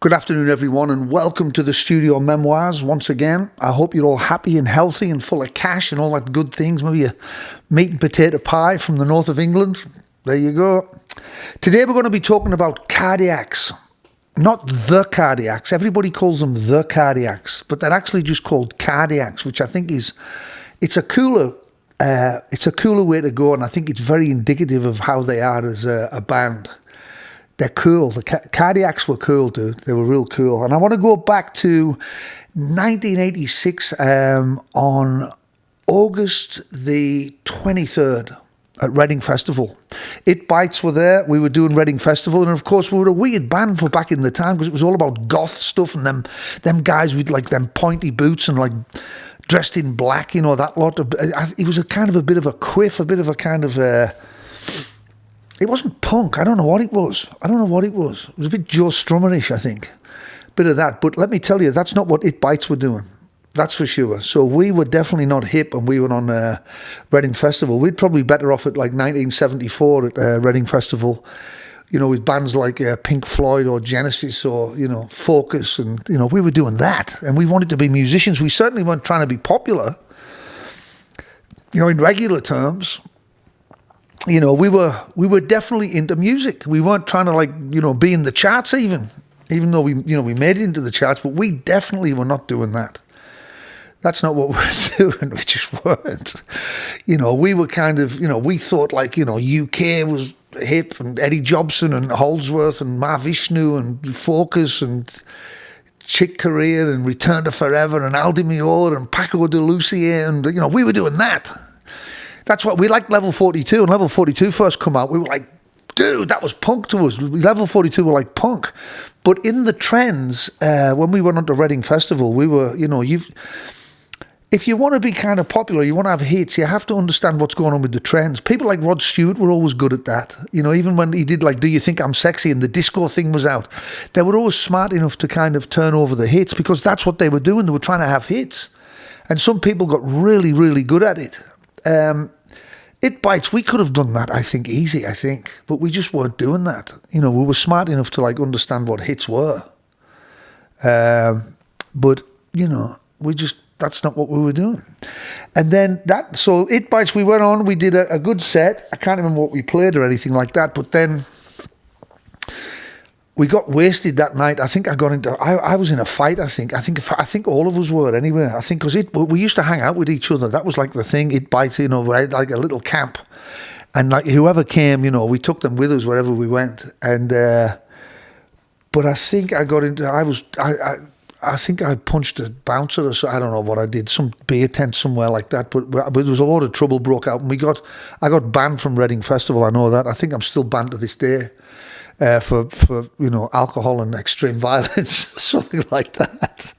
Good afternoon, everyone, and welcome to the Studio Memoirs once again. I hope you're all happy and healthy and full of cash and all that good things. Maybe a meat and potato pie from the north of England. There you go. Today we're going to be talking about cardiacs. Not the cardiacs. Everybody calls them the cardiacs, but they're actually just called cardiacs, which I think it's a cooler way to go, and I think it's very indicative of how they are as a band. They're cool. The Cardiacs were cool, dude. They were real cool. And I want to go back to 1986 on August the 23rd at Reading Festival. It Bites were there. We were doing Reading Festival. And, of course, we were a weird band for back in the time because it was all about goth stuff and them guys with, like, them pointy boots and, like, dressed in black, you know, that lot. It was a kind of a bit of a quiff, a bit of a kind of... It wasn't punk. I don't know what it was. It was a bit Joe Strummerish, I think. Bit of that. But let me tell you, that's not what It Bites were doing. That's for sure. So we were definitely not hip and we were on Reading Festival. We'd probably better off at like 1974 at Reading Festival, you know, with bands like Pink Floyd or Genesis or, you know, Focus. And, you know, we were doing that. And we wanted to be musicians. We certainly weren't trying to be popular, you know, in regular terms. You know, we were definitely into music. We weren't trying to, like, you know, be in the charts even though we made it into the charts, but we definitely were not doing that. That's not what we were doing. We just weren't. You know, we were kind of, you know, we thought like, you know, UK was hip and Eddie Jobson and Holdsworth and Mahavishnu and Focus and Chick Corea and Return to Forever and Aldi Meola and Paco de Lucia and, you know, we were doing that. That's what we liked. Level 42, and Level 42 first come out. We were like, dude, that was punk to us. Level 42 were like punk. But in the trends, when we went on to Reading Festival, we were, you know, if you want to be kind of popular, you want to have hits, you have to understand what's going on with the trends. People like Rod Stewart were always good at that. You know, even when he did like Do You Think I'm Sexy and the disco thing was out, they were always smart enough to kind of turn over the hits because that's what they were doing. They were trying to have hits. And some people got really, really good at it. It Bites, we could have done that, I think, easy, but we just weren't doing that. You know, we were smart enough to, like, understand what hits were. But, you know, that's not what we were doing. And then so It Bites, we went on, we did a good set. I can't remember what we played or anything like that, but then we got wasted that night. I think I was in a fight, I think all of us were anyway. I think because we used to hang out with each other. That was like the thing, It Bites, you know, right? Like a little camp. And like whoever came, you know, we took them with us wherever we went. And, but I think I think I punched a bouncer or so. I don't know what I did, some beer tent somewhere like that. But there was a lot of trouble broke out. And I got banned from Reading Festival, I know that. I think I'm still banned to this day. For you know, alcohol and extreme violence, something like that.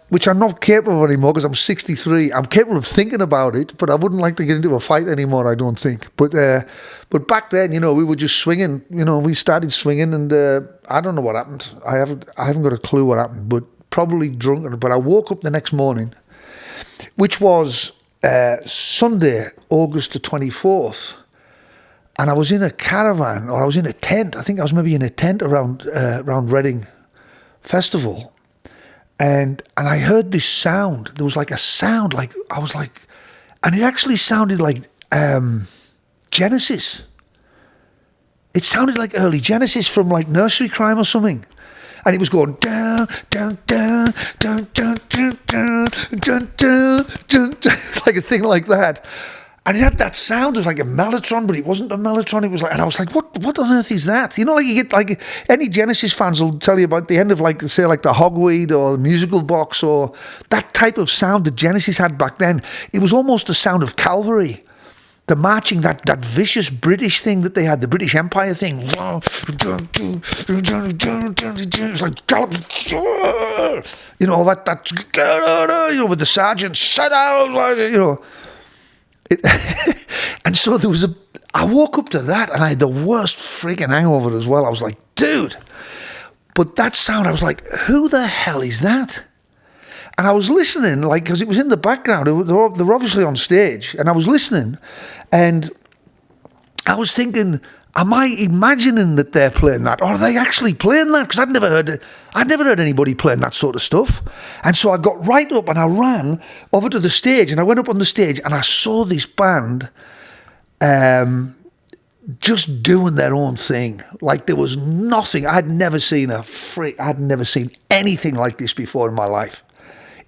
Which I'm not capable of anymore because I'm 63. I'm capable of thinking about it, but I wouldn't like to get into a fight anymore, I don't think. But back then, you know, we were just swinging. You know, we started swinging, and I don't know what happened. I haven't got a clue what happened, but probably drunk. But I woke up the next morning, which was Sunday, August the 24th. And I was in a caravan, or I was in a tent. I think I was maybe in a tent around Reading Festival. And I heard this sound. There was like a sound, like, I was like, and it actually sounded like Genesis. It sounded like early Genesis from like Nursery Crime or something. And it was going down, down, down, down, down, down, down, down, down, down, down, like a thing like that. And it had that sound. It was like a mellotron, but it wasn't a mellotron. It was like, and I was like, what on earth is that? You know, like you get, like, any Genesis fans will tell you about the end of, like, say, like the Hogweed or Musical Box or that type of sound that Genesis had back then. It was almost the sound of Calvary. The marching, that vicious British thing that they had, the British Empire thing. It's like, you know, that, you know, with the sergeant, sit down, you know. And so I woke up to that and I had the worst freaking hangover as well. I was like, dude. But that sound, I was like, who the hell is that? And I was listening, like, because it was in the background. They were obviously on stage. And I was listening and I was thinking, am I imagining that they're playing that, or are they actually playing that? Because I'd never heard anybody playing that sort of stuff. And so I got right up and I ran over to the stage, and I went up on the stage and I saw this band just doing their own thing. Like there was nothing. I'd never seen anything like this before in my life.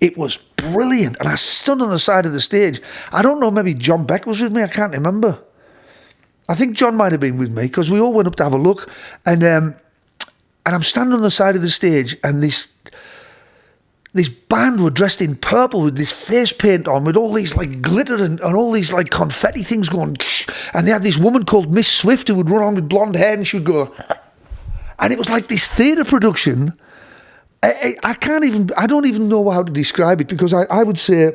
It was brilliant. And I stood on the side of the stage. I don't know, maybe John Beck was with me. I can't remember. I think John might have been with me, because we all went up to have a look. And I'm standing on the side of the stage, and this band were dressed in purple with this face paint on, with all these like glitter and all these like confetti things going. And they had this woman called Miss Swift who would run on with blonde hair, and she would go. And it was like this theatre production. I don't even know how to describe it, because I would say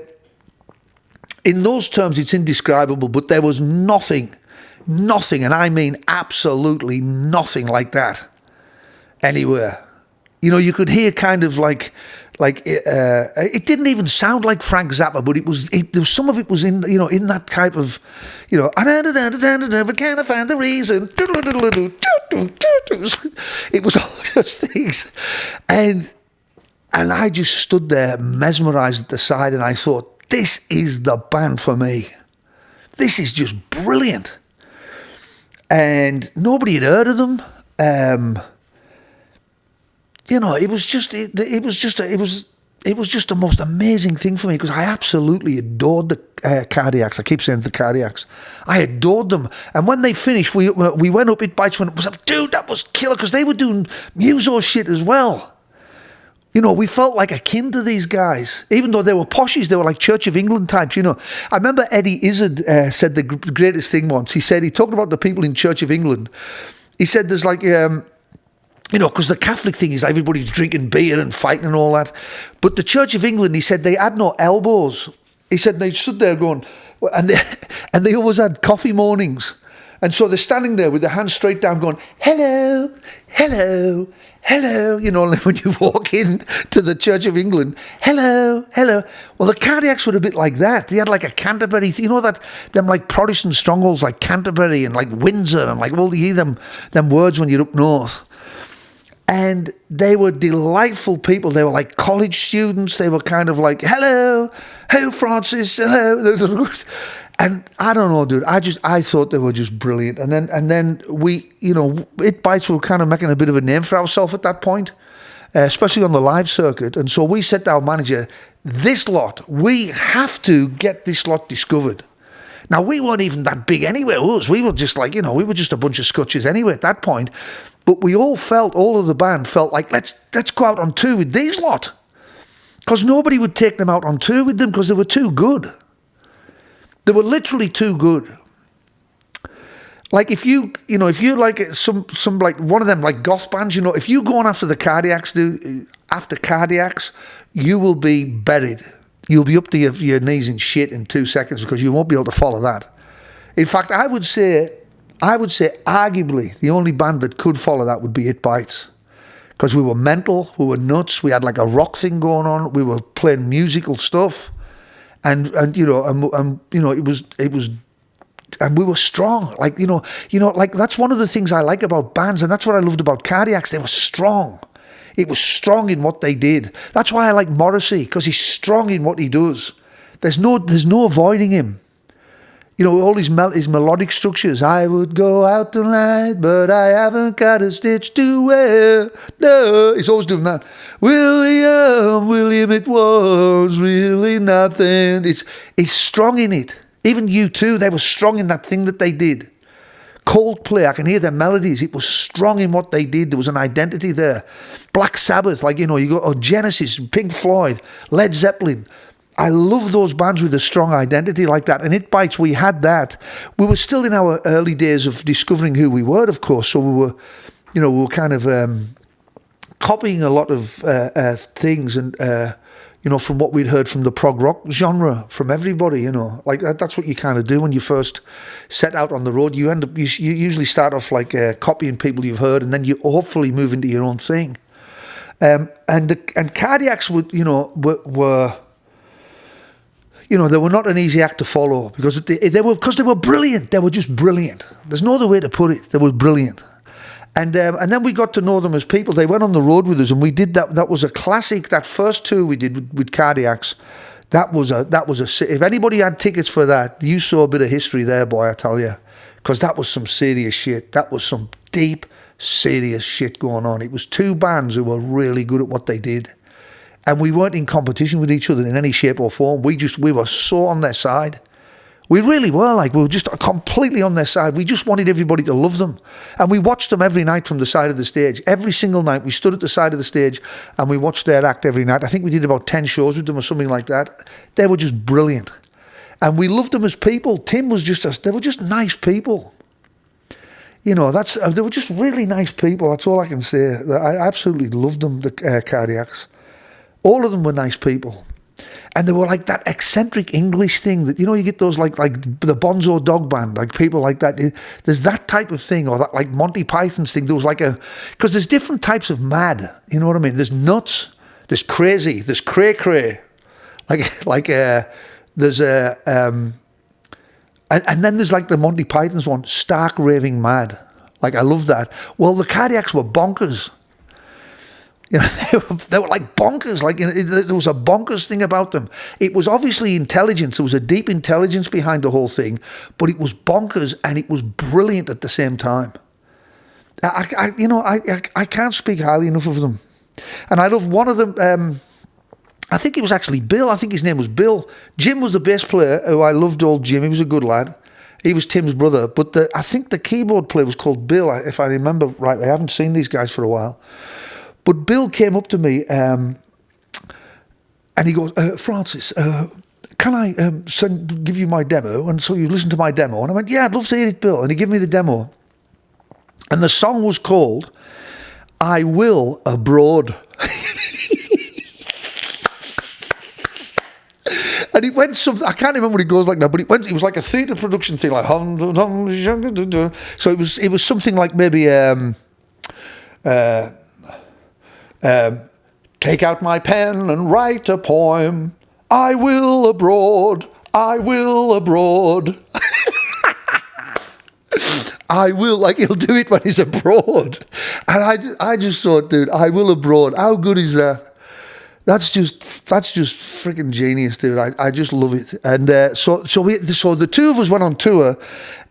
in those terms it's indescribable, but there was nothing, and I mean absolutely nothing like that anywhere. You know, you could hear kind of like it didn't even sound like Frank Zappa, but there was some of it was in, you know, in that type of, you know, never can I find the reason. It was all those things. And I just stood there mesmerized at the side, and I thought, this is the band for me. This is just brilliant. And nobody had heard of them. You know, it was just the most amazing thing for me, because I absolutely adored the Cardiacs. I keep saying the Cardiacs. I adored them. And when they finished, we went up. It Bites when it was up. Dude, that was killer, because they were doing muso shit as well. You know, we felt like akin to these guys, even though they were poshies. They were like Church of England types, you know. I remember Eddie Izzard said the greatest thing once. He talked about the people in Church of England. He said there's like, you know, because the Catholic thing is everybody's drinking beer and fighting and all that. But the Church of England, he said, they had no elbows. He said they stood there going, and they always had coffee mornings. And so they're standing there with their hands straight down going, hello, hello, hello. You know, when you walk in to the Church of England, hello, hello. Well, the Cardiacs were a bit like that. They had like a Canterbury, you know, that them like Protestant strongholds like Canterbury and like Windsor and like all them words when you're up north. And they were delightful people. They were like college students. They were kind of like, hello, Francis, hello. And I don't know, dude. I thought they were just brilliant. And then we, you know, It Bites were kind of making a bit of a name for ourselves at that point, especially on the live circuit. And so we said to our manager, this lot, we have to get this lot discovered. Now, we weren't even that big anyway, us. We were just like, you know, we were just a bunch of scutches anyway at that point. But we all of the band felt like, let's go out on tour with these lot. Because nobody would take them out on tour with them because they were too good. They were literally too good. Like if you're like some like one of them like goth bands, you know, if you go on after the Cardiacs, after Cardiacs, you will be buried. You'll be up to your knees in shit in 2 seconds, because you won't be able to follow that. In fact, I would say arguably the only band that could follow that would be It Bites. Because we were mental, we were nuts, we had like a rock thing going on, we were playing musical stuff. And you know, it was, and we were strong. Like, you know, like that's one of the things I like about bands, and that's what I loved about Cardiacs. They were strong. It was strong in what they did. That's why I like Morrissey, because he's strong in what he does. There's no avoiding him. You know, all his melodic structures. I would go out tonight, but I haven't got a stitch to wear. No, he's always doing that. William, it was really nothing. It's strong in it. Even U2, they were strong in that thing that they did. Coldplay, I can hear their melodies. It was strong in what they did. There was an identity there. Black Sabbath, like, you know, you go, Genesis, Pink Floyd, Led Zeppelin. I love those bands with a strong identity like that. And It Bites, we had that. We were still in our early days of discovering who we were, of course. So we were kind of copying a lot of things and, you know, from what we'd heard from the prog rock genre, from everybody, you know. Like that's what you kind of do when you first set out on the road. You usually start off like copying people you've heard, and then you hopefully move into your own thing. And Cardiacs were you know, they were not an easy act to follow because they were brilliant. They were just brilliant. There's no other way to put it. They were brilliant. And then we got to know them as people. They went on the road with us, and we did that. That was a classic. That first tour we did with Cardiacs, that was a. If anybody had tickets for that, you saw a bit of history there, boy. I tell you, because that was some serious shit. That was some deep, serious shit going on. It was two bands who were really good at what they did, and we weren't in competition with each other in any shape or form. We were so on their side. We really were, like, we were just completely on their side. We just wanted everybody to love them. And we watched them every night from the side of the stage. Every single night, we stood at the side of the stage and we watched their act every night. I think we did about 10 shows with them or something like that. They were just brilliant. And we loved them as people. Tim was they were just nice people. You know, they were just really nice people. That's all I can say. I absolutely loved them, the Cardiacs. All of them were nice people. And they were like that eccentric English thing that, you know, you get those like the Bonzo Dog Band, like people like that. There's that type of thing, or that like Monty Python's thing. There was like because there's different types of mad, you know what I mean? There's nuts, there's crazy, there's cray-cray. There's and then there's like the Monty Python's one, stark raving mad. Like, I love that. Well, the Cardiacs were bonkers. You know, they were like bonkers. Like, you know, there was a bonkers thing about them. It was obviously intelligence. There was a deep intelligence behind the whole thing, but it was bonkers and it was brilliant at the same time. I can't speak highly enough of them. And I love one of them. I think it was actually Bill. I think his name was Bill. Jim was the bass player, who I loved, old Jim. He was a good lad. He was Tim's brother. But I think the keyboard player was called Bill, if I remember rightly. I haven't seen these guys for a while. But Bill came up to me and he goes, Francis, can I give you my demo? And so you listen to my demo. And I went, yeah, I'd love to hear it, Bill. And he gave me the demo. And the song was called I Will Abroad. And it went something, I can't remember what it goes like now, but it was like a theatre production thing, like so it was something like maybe take out my pen and write a poem. I will abroad. I will abroad. I will, like, he'll do it when he's abroad. And I just thought, dude, I will abroad. How good is that? That's just freaking genius, dude. I just love it. And so the two of us went on tour.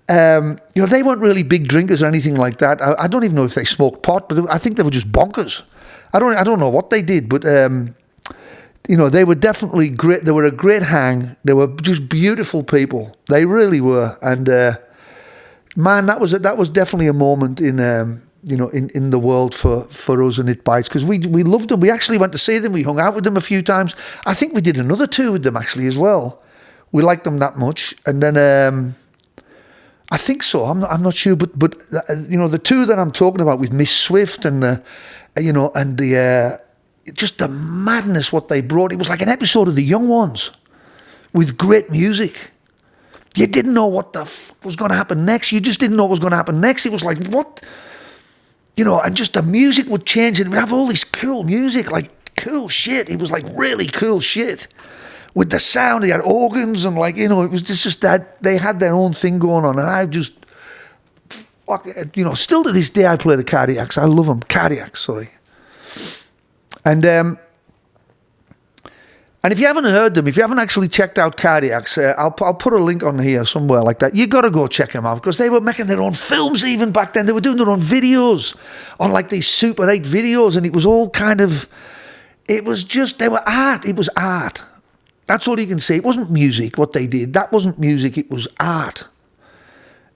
You know, they weren't really big drinkers or anything like that. I don't even know if they smoked pot, but I think they were just bonkers. I don't know what they did, but you know, they were definitely great. They were a great hang. They were just beautiful people. They really were. And man, that was definitely a moment in you know, in the world for us and It Bites, because we loved them. We actually went to see them. We hung out with them a few times. I think we did another tour with them actually as well. We liked them that much. And then I think so. I'm not sure, but you know, the two that I'm talking about with Miss Swift and the you know, and the just the madness what they brought. It was like an episode of The Young Ones with great music. You didn't know what the was going to happen next. You just didn't know what was going to happen next. It was like, what? You know, and just the music would change and we'd have all this cool music, like cool shit. It was like really cool shit. With the sound, they had organs and, like, you know, it was just that they had their own thing going on. And I just, you know, still to this day I play the Cardiacs. I love them. Cardiacs, sorry. And if you haven't heard them, if you haven't actually checked out Cardiacs, I'll put a link on here somewhere like that. You got to go check them out, because they were making their own films even back then. They were doing their own videos on like these Super 8 videos, and it was all kind of, it was just, they were art. It was art. That's all you can say. It wasn't music, what they did. That wasn't music, it was art.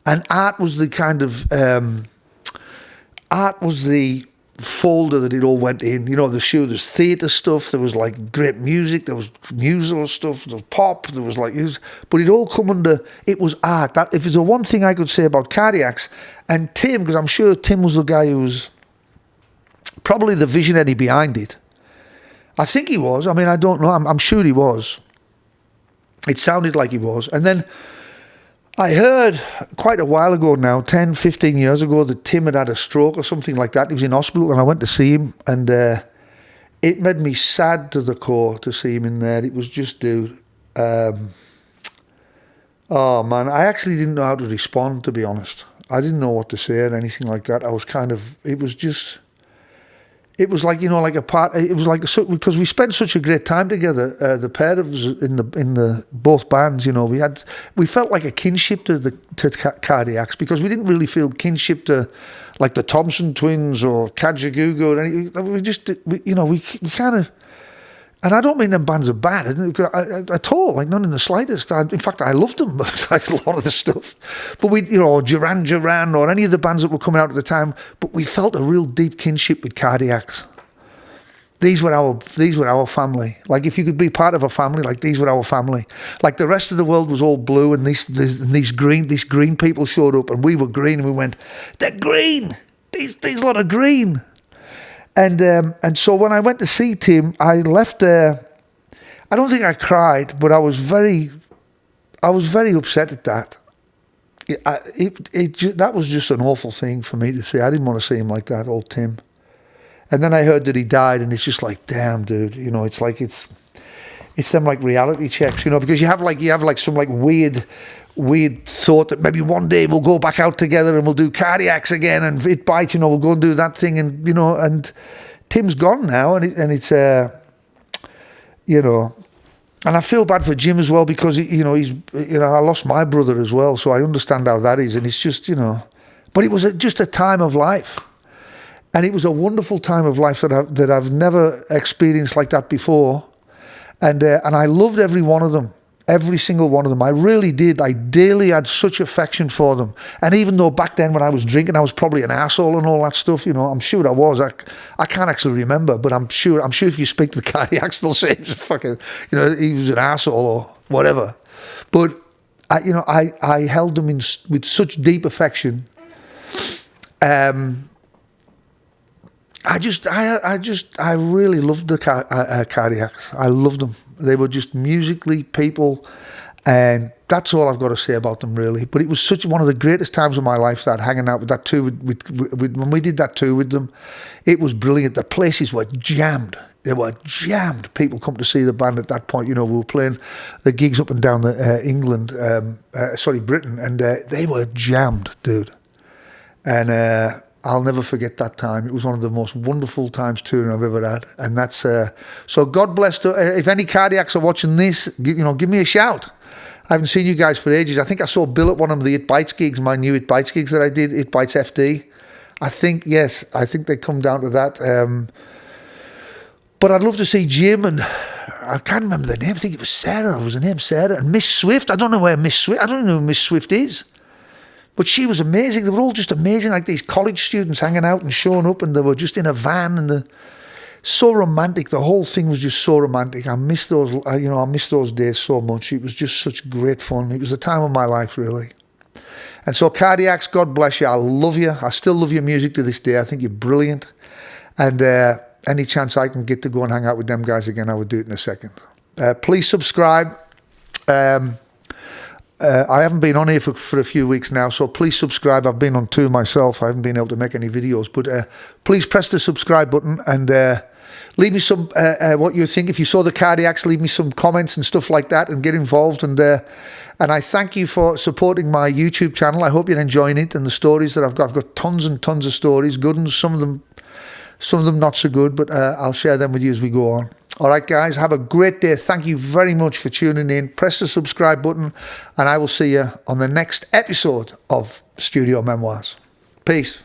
And art was the kind of, art was the folder that it all went in. You know, there's theatre stuff, there was like great music, there was musical stuff, there was pop, there was like, but it all come under, it was art. That, if there's a one thing I could say about Cardiacs, and Tim, because I'm sure Tim was the guy who was probably the visionary behind it. I think he was. I mean, I don't know. I'm sure he was. It sounded like he was. And then I heard quite a while ago now, 10, 15 years ago, that Tim had a stroke or something like that. He was in hospital and I went to see him, and it made me sad to the core to see him in there. It was just, dude, Oh man, I actually didn't know how to respond, to be honest. I didn't know what to say or anything like that. I was kind of, it was like, like a part, it was like, because we spent such a great time together, the pair of us in the both bands, we felt like a kinship to Cardiacs, because we didn't really feel kinship to like the Thompson twins or Kajagoogoo or anything. We kind of, and I don't mean them bands are bad at all, like none in the slightest. In fact, I loved them, like a lot of the stuff. But Duran Duran or any of the bands that were coming out at the time, but we felt a real deep kinship with Cardiacs. These were our family. Like if you could be part of a family, like these were our family. Like the rest of the world was all blue, and these green people showed up, and we were green, and we went, they're green. These lot of green. And so when I went to see Tim, I left there. I don't think I cried, but I was very upset at that. That was just an awful thing for me to see. I didn't want to see him like that, old Tim. And then I heard that he died, and it's just like, damn, dude. It's like it's them like reality checks, because you have like some like weird thought that maybe one day we'll go back out together and we'll do Cardiacs again, and It Bites, we'll go and do that thing, and and Tim's gone now, and it's and I feel bad for Jim as well, because he's I lost my brother as well, so I understand how that is, and it's just but it was just a time of life, and it was a wonderful time of life that I've never experienced like that before, and I loved every one of them. Every single one of them. I really did. I daily had such affection for them. And even though back then when I was drinking, I was probably an asshole and all that stuff, I'm sure I was. I can't actually remember, but I'm sure if you speak to the Cardiacs, they'll say it's fucking, he was an asshole or whatever. But I held them with such deep affection. I really loved the Cardiacs. I loved them. They were just musically people, and that's all I've got to say about them, really. But it was such one of the greatest times of my life, that hanging out with that tour with when we did that tour with them. It was brilliant. The places were jammed. They were jammed. People come to see the band at that point. We were playing the gigs up and down England, Britain, and they were jammed, dude. And I'll never forget that time. It was one of the most wonderful times touring I've ever had. And that's, so God bless, if any Cardiacs are watching this, give me a shout. I haven't seen you guys for ages. I think I saw Bill at one of the It Bites gigs, my new It Bites gigs that I did, It Bites FD. I think they come down to that. But I'd love to see Jim, and I can't remember the name. I think it was Sarah. Was her name Sarah? And Miss Swift. I don't know where Miss Swift, I don't know who Miss Swift is. But she was amazing. They were all just amazing, like these college students hanging out and showing up, and they were just in a van, and so romantic. The whole thing was just so romantic. I miss those, I miss those days so much. It was just such great fun. It was the time of my life, really. And so Cardiacs, God bless you. I love you. I still love your music to this day. I think you're brilliant. And any chance I can get to go and hang out with them guys again, I would do it in a second. Please subscribe. I haven't been on here for a few weeks now, so please subscribe. I've been on tour myself. I haven't been able to make any videos, but please press the subscribe button, and leave me some what you think. If you saw the Cardiacs, leave me some comments and stuff like that, and get involved. And I thank you for supporting my YouTube channel. I hope you're enjoying it, and the stories that I've got. I've got tons and tons of stories, good ones, some of them not so good, but I'll share them with you as we go on. All right, guys, have a great day. Thank you very much for tuning in. Press the subscribe button, and I will see you on the next episode of Studio Memoirs. Peace.